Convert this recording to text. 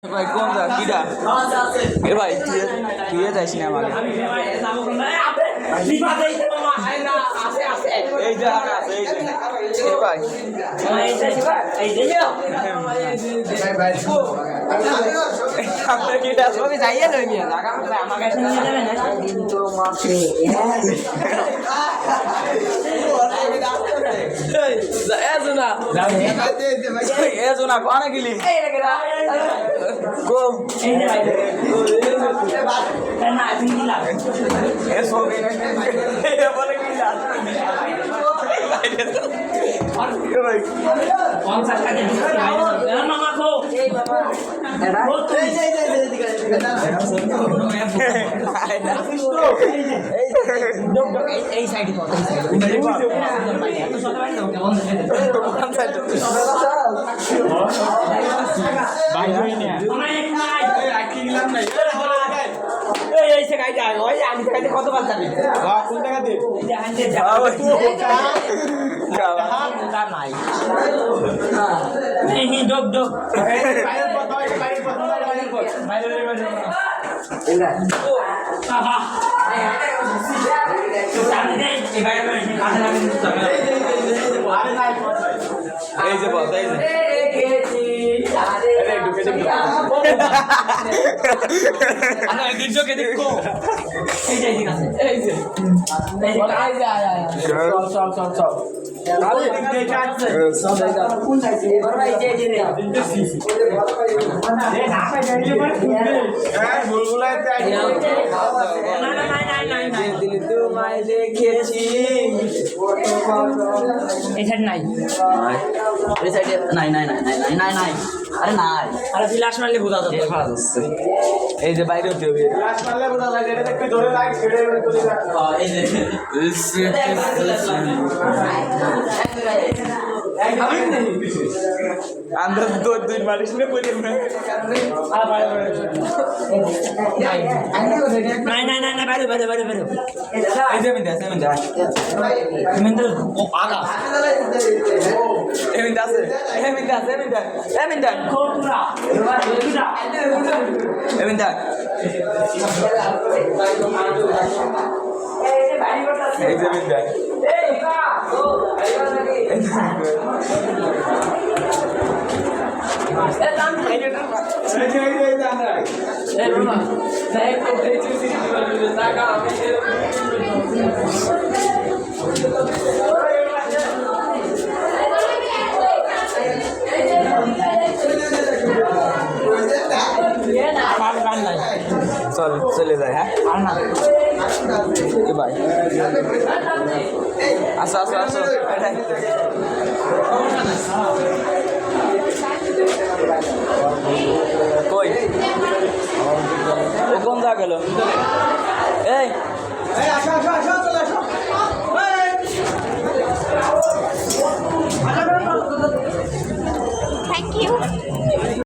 ভাই কোন যা কিডা এ ভাই তুই যাইস না আমাকে এই যে আছে এই যে এ ভাই আমরা কিডা সবই যাইয়া লই নিয়া লাগা আমার কাছে নিয়ে যাবে না কিন্তু মাকে এজনা কোনা গিলি Go. Eso viene. Ya pone que ya. कौन सा खाने मेरा मामा को এই সাইডে কত এই ভাই হই না রাখি গেলাম না এই সে গাই যায় ওই আমি থেকে কত বার যাবে হ্যাঁ কোন জায়গা দে এই যে আনতে যাও তার নাই এই ডক ডক বাইরের পথ বাইরের এলা আহা এই যে বল এই যে নাই আরে নাই আরে ফ্ল্যাশ মারলে বোঝা যাচ্ছে এই যে বাইরে হতে হবে ফ্ল্যাশ মারলে বোঝা যায় এটা একটু ধরে রাখ ছেড়ে চলে যা এই যে अंदर दो दिन मालिश ने बोले मैं नहीं बैठो ऐसे में मिंदर ओ आगा चल चले जाए हैं भाई आसो आसो आसो